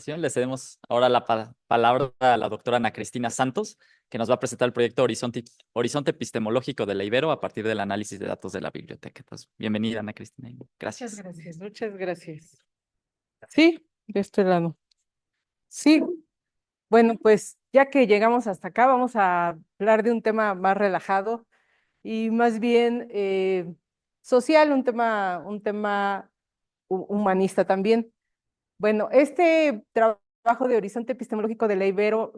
Le cedemos ahora la palabra a la doctora Ana Cristina Santos, que nos va a presentar el proyecto Horizonte Epistemológico de la Ibero a partir del análisis de datos de la biblioteca. Entonces, bienvenida, Ana Cristina. Muchas Gracias. gracias, muchas gracias. Sí, de este lado. Sí, bueno, pues ya que llegamos hasta acá, vamos a hablar de un tema más relajado y más bien social, un tema humanista también. Bueno, este trabajo de Horizonte Epistemológico de la Ibero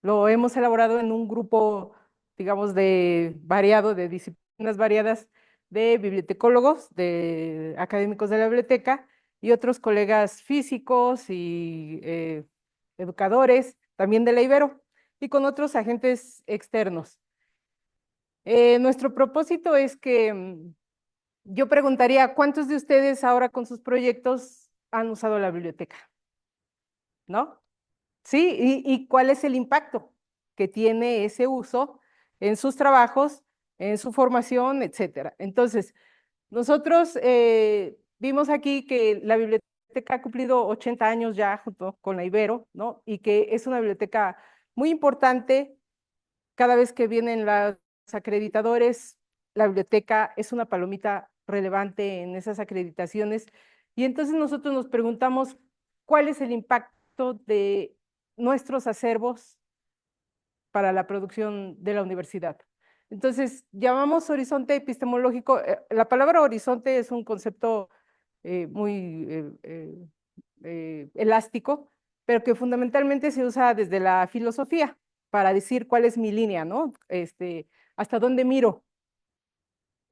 lo hemos elaborado en un grupo, digamos, de disciplinas variadas, de bibliotecólogos, de académicos de la biblioteca y otros colegas físicos y educadores, también de la Ibero, y con otros agentes externos. Nuestro propósito es que yo preguntaría, ¿cuántos de ustedes ahora con sus proyectos han usado la biblioteca? ¿No? ¿Sí? ¿Y cuál es el impacto que tiene ese uso en sus trabajos, en su formación, etcétera? Entonces, nosotros vimos aquí que la biblioteca ha cumplido 80 años ya junto con la Ibero, ¿no? Y que es una biblioteca muy importante. Cada vez que vienen los acreditadores, la biblioteca es una palomita relevante en esas acreditaciones. Y entonces nosotros nos preguntamos cuál es el impacto de nuestros acervos para la producción de la universidad. Entonces, llamamos horizonte epistemológico. La palabra horizonte es un concepto muy elástico, pero que fundamentalmente se usa desde la filosofía para decir cuál es mi línea, ¿no? Hasta dónde miro.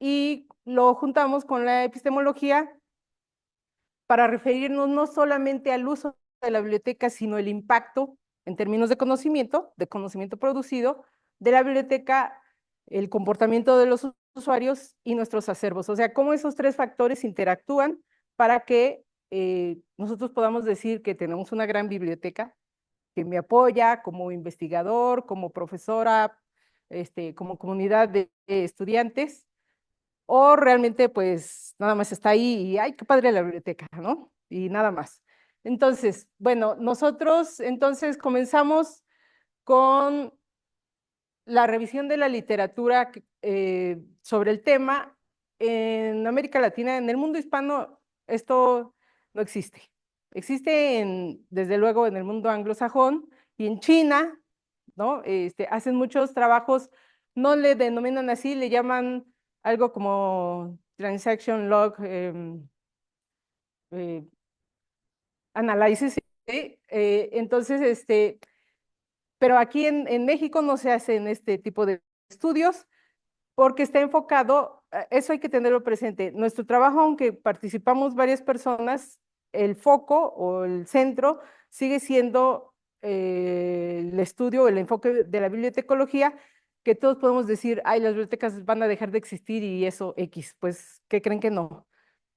Y lo juntamos con la epistemología para referirnos no solamente al uso de la biblioteca, sino el impacto en términos de conocimiento producido, de la biblioteca, el comportamiento de los usuarios y nuestros acervos. O sea, cómo esos tres factores interactúan para que nosotros podamos decir que tenemos una gran biblioteca que me apoya como investigador, como profesora, como comunidad de estudiantes, o realmente pues nada más está ahí y ¡ay, qué padre la biblioteca!, ¿no? Y nada más. Entonces, bueno, nosotros entonces comenzamos con la revisión de la literatura sobre el tema. En América Latina, en el mundo hispano, esto no existe. Existe desde luego en el mundo anglosajón y en China, ¿no? Hacen muchos trabajos, no le denominan así, le llaman algo como transaction log eh, analysis, ¿sí? Entonces, pero aquí en México no se hacen este tipo de estudios porque está enfocado, eso hay que tenerlo presente. Nuestro trabajo, aunque participamos varias personas, el foco o el centro sigue siendo el estudio, el enfoque de la bibliotecología, que todos podemos decir, ay, las bibliotecas van a dejar de existir y eso X. Pues, ¿qué creen que no?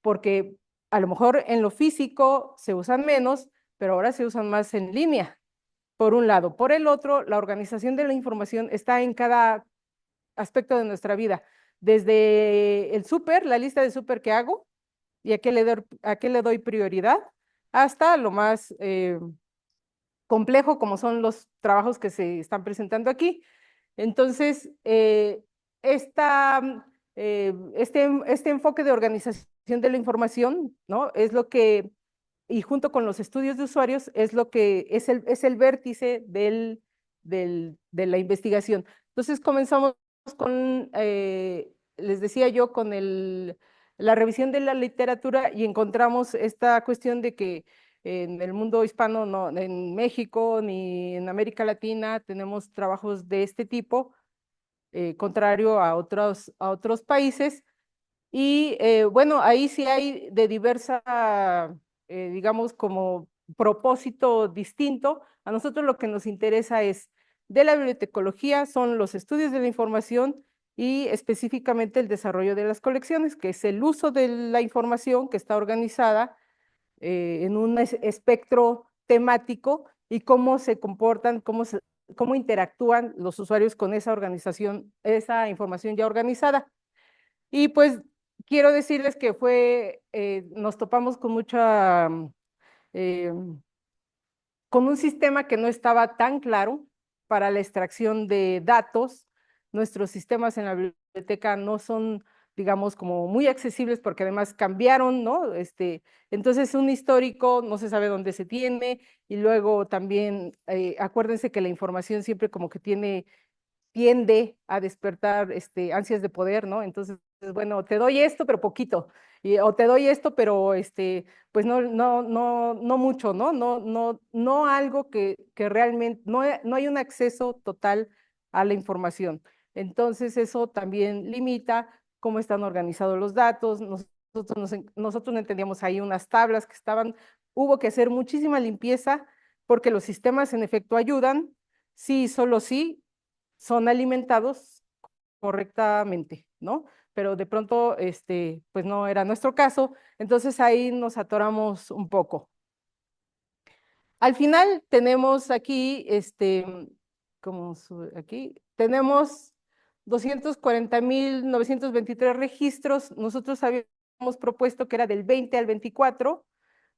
Porque a lo mejor en lo físico se usan menos, pero ahora se usan más en línea, por un lado. Por el otro, la organización de la información está en cada aspecto de nuestra vida, desde el súper, la lista de súper que hago y a qué le doy prioridad, hasta lo más complejo como son los trabajos que se están presentando aquí. Entonces, este enfoque de organización de la información, ¿no? Es lo que, y junto con los estudios de usuarios, es lo que es el vértice de la investigación. Entonces, comenzamos con, les decía yo, con la revisión de la literatura y encontramos esta cuestión de que en el mundo hispano, no, en México ni en América Latina tenemos trabajos de este tipo, contrario a otros países. Y bueno, ahí sí hay de diversa, digamos, como propósito distinto. A nosotros lo que nos interesa es de la bibliotecología, son los estudios de la información y específicamente el desarrollo de las colecciones, que es el uso de la información que está organizada en un espectro temático y cómo se comportan, cómo interactúan los usuarios con esa organización, esa información ya organizada. Y pues quiero decirles que nos topamos con mucha eh, con un sistema que no estaba tan claro para la extracción de datos. Nuestros sistemas en la biblioteca no son, digamos, como muy accesibles porque además cambiaron, ¿no? Entonces, un histórico no se sabe dónde se tiene y luego también, acuérdense que la información siempre como que tiende a despertar ansias de poder, ¿no? Entonces, bueno, te doy esto, pero poquito, o te doy esto, pero pues no mucho, ¿no? No algo que realmente, no hay un acceso total a la información. Entonces, eso también limita cómo están organizados los datos. Nosotros no entendíamos ahí unas tablas que estaban, hubo que hacer muchísima limpieza porque los sistemas en efecto ayudan, sí, solo sí, son alimentados correctamente, ¿no? Pero de pronto, pues no era nuestro caso, entonces ahí nos atoramos un poco. Al final tenemos aquí, como aquí, tenemos 240.923 registros. Nosotros habíamos propuesto que era del 20 al 24,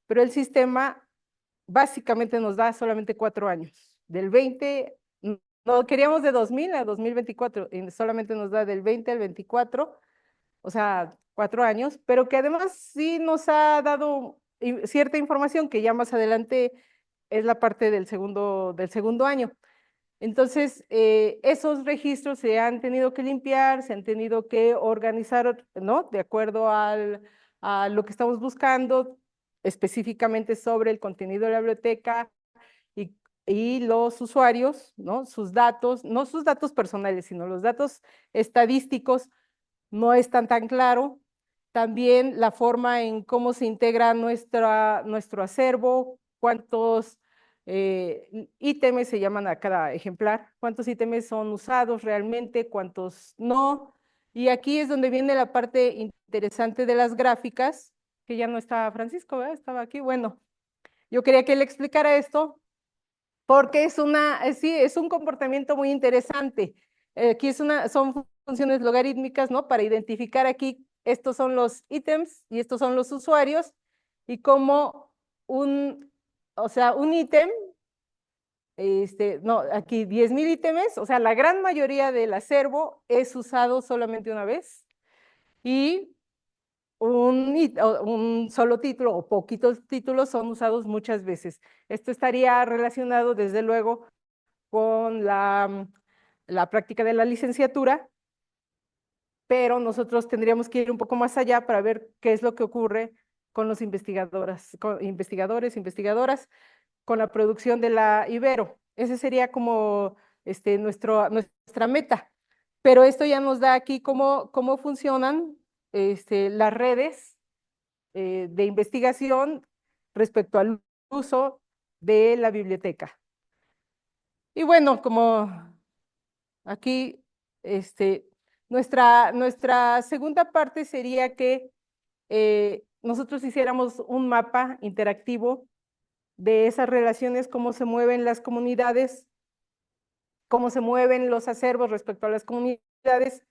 pero el sistema básicamente nos da solamente 4 años. Del 20, no queríamos de 2000 a 2024, y solamente nos da del 20 al 24, o sea, 4 años, pero que además sí nos ha dado cierta información que ya más adelante es la parte del segundo año. Entonces, esos registros se han tenido que limpiar, se han tenido que organizar, ¿no? De acuerdo a lo que estamos buscando, específicamente sobre el contenido de la biblioteca y, y los usuarios, ¿no? Sus datos, no sus datos personales, sino los datos estadísticos no están tan claro. También la forma en cómo se integra nuestro acervo, cuántos ítems se llaman a cada ejemplar, cuántos ítems son usados realmente, cuántos no. Y aquí es donde viene la parte interesante de las gráficas, que ya no está Francisco, ¿verdad? Estaba aquí. Bueno, yo quería que le explicara esto porque sí, es un comportamiento muy interesante. Aquí son funciones logarítmicas, ¿no? Para identificar aquí, estos son los ítems y estos son los usuarios, y como o sea, un ítem, no, aquí 10.000 ítems, o sea, la gran mayoría del acervo es usado solamente una vez, y un solo título o poquitos títulos son usados muchas veces. Esto estaría relacionado, desde luego, con la práctica de la licenciatura, pero nosotros tendríamos que ir un poco más allá para ver qué es lo que ocurre con los investigadoras, con la producción de la Ibero. Ese sería como nuestra meta. Pero esto ya nos da aquí cómo funcionan las redes de investigación respecto al uso de la biblioteca. Y bueno, como aquí, nuestra segunda parte sería que nosotros hiciéramos un mapa interactivo de esas relaciones, cómo se mueven las comunidades, cómo se mueven los acervos respecto a las comunidades,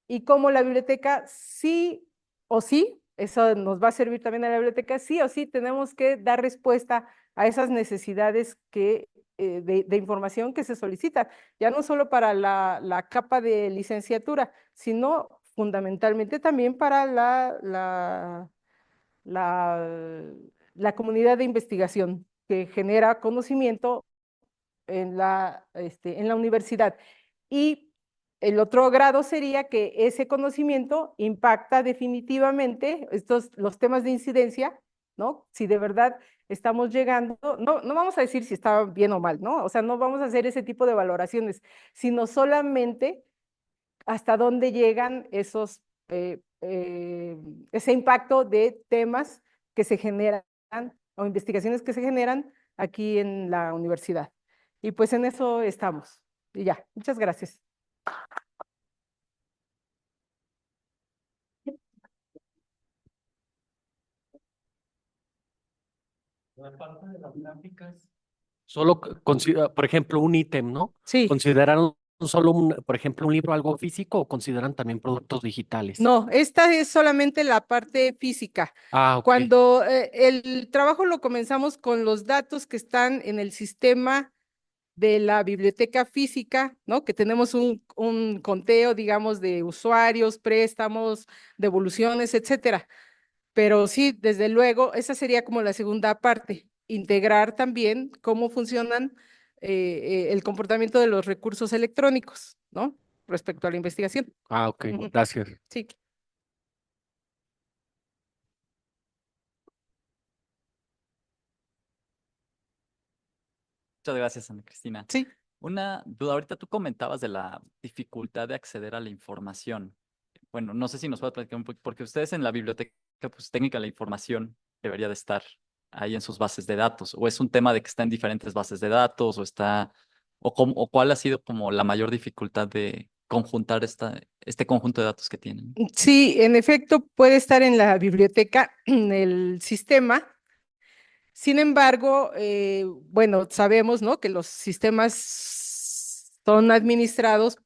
y cómo la biblioteca sí o sí, eso nos va a servir también a la biblioteca, sí o sí tenemos que dar respuesta a esas necesidades de información que se solicitan, ya no solo para la capa de licenciatura, sino fundamentalmente también para la comunidad de investigación que genera conocimiento en la universidad. Y el otro grado sería que ese conocimiento impacta definitivamente los temas de incidencia, ¿no? Si de verdad estamos llegando, no vamos a decir si está bien o mal, ¿no? O sea, no vamos a hacer ese tipo de valoraciones, sino solamente hasta dónde llegan ese impacto de temas que se generan o investigaciones que se generan aquí en la universidad. Y pues en eso estamos. Y ya, muchas gracias. La parte de las gráficas. Solo por ejemplo, un ítem, ¿no? Sí. Consideraron solo, por ejemplo, un libro algo físico o consideran también productos digitales? No, esta es solamente la parte física. Ah, ok. Cuando el trabajo lo comenzamos con los datos que están en el sistema de la biblioteca física, ¿no? Que tenemos un conteo, digamos, de usuarios, préstamos, devoluciones, etcétera. Pero sí, desde luego, esa sería como la segunda parte, integrar también cómo funcionan el comportamiento de los recursos electrónicos, ¿no? Respecto a la investigación. Ah, ok. Ujú. Gracias. Sí, Muchas gracias, Ana Cristina. sí. Una duda, ahorita tú comentabas de la dificultad de acceder a la información. Bueno, no sé si nos puedes platicar un poco, porque ustedes en la biblioteca, pues técnica, la información debería de estar ahí en sus bases de datos, o es un tema de que está en diferentes bases de datos, o está, o cuál ha sido como la mayor dificultad de conjuntar este conjunto de datos que tienen. Sí, en efecto, puede estar en la biblioteca, en el sistema. Sin embargo, bueno, sabemos, ¿no? Que los sistemas son administrados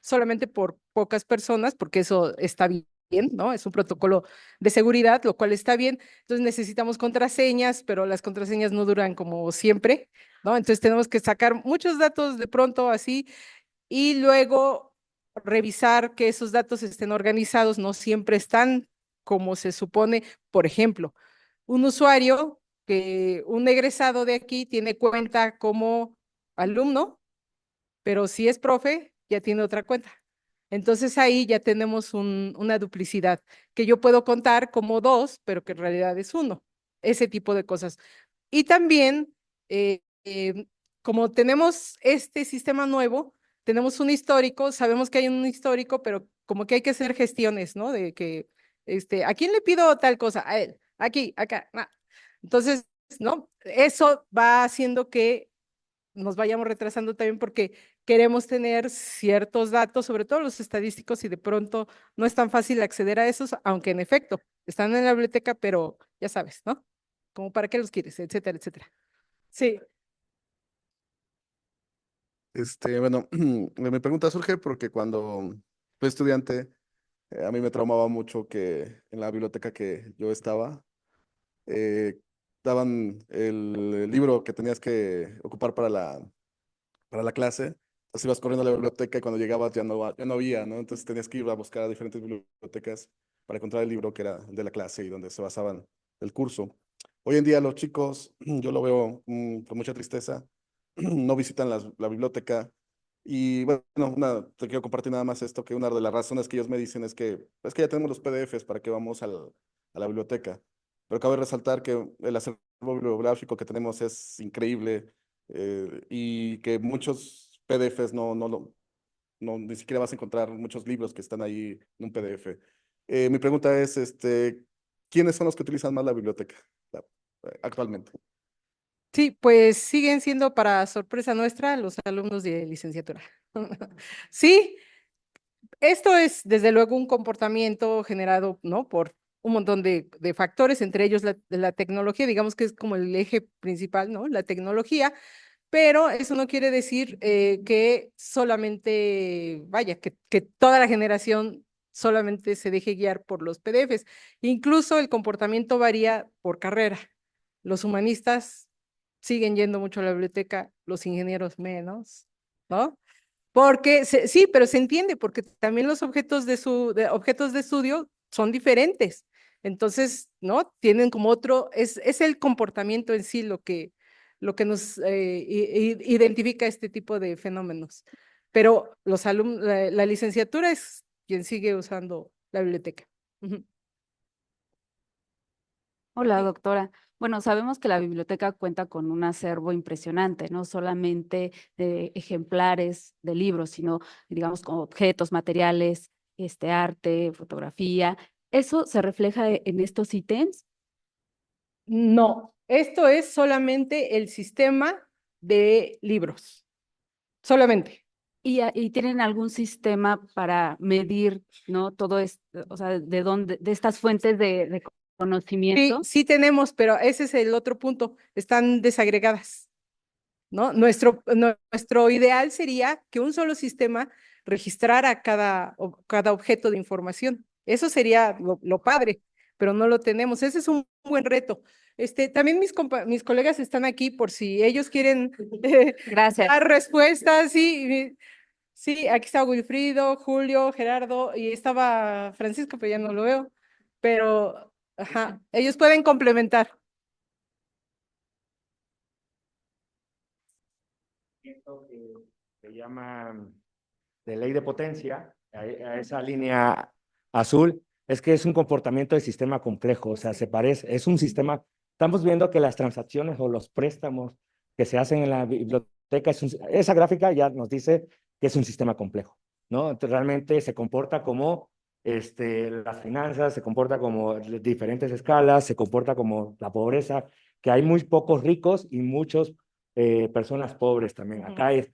solamente por pocas personas, porque eso está bien, ¿no? Es un protocolo de seguridad, lo cual está bien. Entonces necesitamos contraseñas, pero las contraseñas no duran como siempre, ¿no? Entonces tenemos que sacar muchos datos de pronto así y luego revisar que esos datos estén organizados, no siempre están como se supone. Por ejemplo, un usuario un egresado de aquí tiene cuenta como alumno, pero si es profe, ya tiene otra cuenta. Entonces ahí ya tenemos una duplicidad que yo puedo contar como dos, pero que en realidad es uno. Ese tipo de cosas. Y también, eh, eh, como tenemos este sistema nuevo, tenemos un histórico, sabemos que hay un histórico, pero como que hay que hacer gestiones, ¿no? De que, ¿a quién le pido tal cosa? A él, aquí, acá. Entonces, ¿no? Eso va haciendo que nos vayamos retrasando también porque queremos tener ciertos datos, sobre todo los estadísticos, y de pronto no es tan fácil acceder a esos, aunque en efecto están en la biblioteca, pero ya sabes, ¿no? Como para qué los quieres, etcétera, etcétera. Sí, Bueno, mi pregunta surge porque cuando fui estudiante, a mí me traumaba mucho que en la biblioteca que yo estaba, eh, daban el libro que tenías que ocupar para la clase. Entonces ibas corriendo a la biblioteca y cuando llegabas ya no había, ¿no? Entonces tenías que ir a buscar a diferentes bibliotecas para encontrar el libro que era de la clase y donde se basaban el curso. Hoy en día los chicos, yo lo veo con mucha tristeza, no visitan la biblioteca. Y bueno, te quiero compartir nada más esto, que una de las razones que ellos me dicen es que ya tenemos los PDFs, ¿para qué vamos a la biblioteca? Pero cabe resaltar que el acervo bibliográfico que tenemos es increíble, y que muchos PDFs ni siquiera vas a encontrar muchos libros que están ahí en un PDF. Mi pregunta es, ¿quiénes son los que utilizan más la biblioteca actualmente? sí, pues siguen siendo para sorpresa nuestra los alumnos de licenciatura. Sí, esto es desde luego un comportamiento generado, ¿no? Por un montón de factores, entre ellos la tecnología, digamos que es como el eje principal, ¿no? La tecnología. Pero eso no quiere decir que solamente, vaya, que toda la generación solamente se deje guiar por los PDFs. Incluso el comportamiento varía por carrera. Los humanistas siguen yendo mucho a la biblioteca, los ingenieros menos, ¿no? Porque sí, pero se entiende, porque también los objetos objetos de estudio son diferentes. Entonces, ¿no? Tienen como es el comportamiento en sí lo que nos identifica este tipo de fenómenos. Pero los alumnos, la licenciatura es quien sigue usando la biblioteca. Ujú. Hola, Sí. doctora. Bueno, sabemos que la biblioteca cuenta con un acervo impresionante, no solamente de ejemplares de libros, sino, digamos, con objetos, materiales, arte, fotografía. ¿Eso se refleja en estos ítems? No, esto es solamente el sistema de libros, solamente. ¿Y tienen algún sistema para medir, ¿no? Todo esto, o sea, de dónde, de estas fuentes de Sí, conocimiento? sí tenemos, pero ese es el otro punto, están desagregadas. ¿no? Nuestro ideal sería que un solo sistema registrara cada objeto de información. Eso sería lo padre, pero no lo tenemos. Ese es un buen reto. También mis colegas están aquí por si ellos quieren Gracias. dar respuestas. Sí, sí, aquí está Wilfrido, Julio, Gerardo, y estaba Francisco, pero ya no lo veo. Pero, ajá, ellos pueden complementar. Que se llama de ley de potencia, a esa línea azul, es que es un comportamiento de sistema complejo, o sea, se parece, es un sistema, estamos viendo que las transacciones o los préstamos que se hacen en la biblioteca, esa gráfica ya nos dice que es un sistema complejo, ¿no? Entonces, realmente se comporta como las finanzas, se comporta como diferentes escalas, se comporta como la pobreza, que hay muy pocos ricos y muchos personas pobres también. Acá hay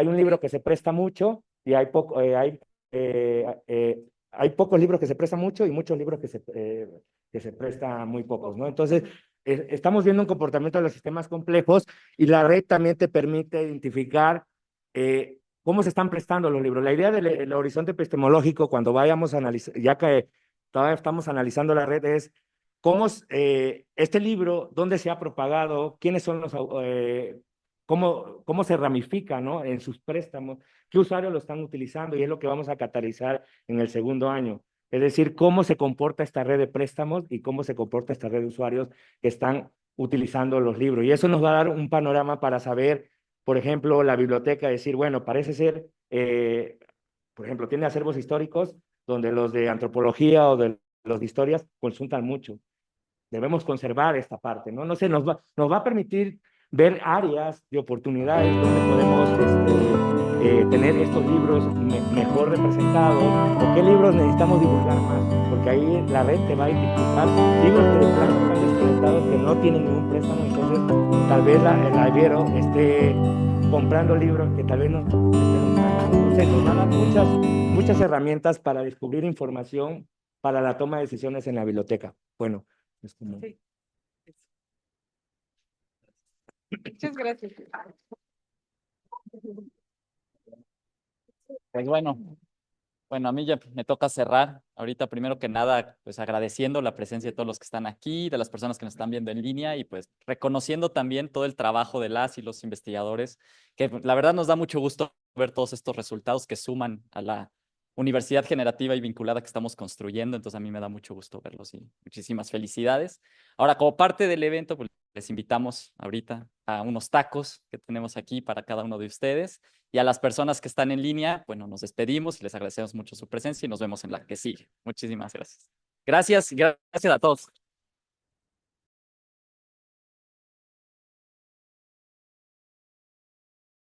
un libro que se presta mucho y hay pocos libros que se prestan mucho y muchos libros que se prestan muy pocos, ¿no? Entonces, estamos viendo un comportamiento de los sistemas complejos y la red también te permite identificar cómo se están prestando los libros. La idea del horizonte epistemológico, cuando vayamos a analizar, ya que todavía estamos analizando la red, es cómo este libro, dónde se ha propagado, quiénes son cómo se ramifica, ¿no? En sus préstamos, qué usuarios lo están utilizando y es lo que vamos a catalizar en el segundo año. Es decir, cómo se comporta esta red de préstamos y cómo se comporta esta red de usuarios que están utilizando los libros. Y eso nos va a dar un panorama para saber, por ejemplo, la biblioteca, decir, bueno, parece ser, por ejemplo, tiene acervos históricos donde los de antropología o de los de historias consultan mucho. Debemos conservar esta parte, ¿no? No sé, nos va a permitir ver áreas de oportunidades donde podemos tener estos libros mejor representados, o qué libros necesitamos divulgar más, porque ahí la red te va a identificar libros que de plano están desconectados, que no tienen ningún préstamo, entonces tal vez la Ibero esté comprando libros que tal vez no estén usando. Entonces nos van a dar muchas herramientas para descubrir información para la toma de decisiones en la biblioteca. Bueno, es como... Sí. Muchas gracias. Pues bueno, a mí ya me toca cerrar. Ahorita, primero que nada, pues agradeciendo la presencia de todos los que están aquí, de las personas que nos están viendo en línea y pues reconociendo también todo el trabajo de las y los investigadores, que la verdad nos da mucho gusto ver todos estos resultados que suman a la universidad generativa y vinculada que estamos construyendo. Entonces, a mí me da mucho gusto verlos y muchísimas felicidades. Ahora, como parte del evento, pues les invitamos ahorita a unos tacos que tenemos aquí para cada uno de ustedes. Y a las personas que están en línea, bueno, nos despedimos y les agradecemos mucho su presencia y nos vemos en la que sigue. Muchísimas gracias. Gracias a todos.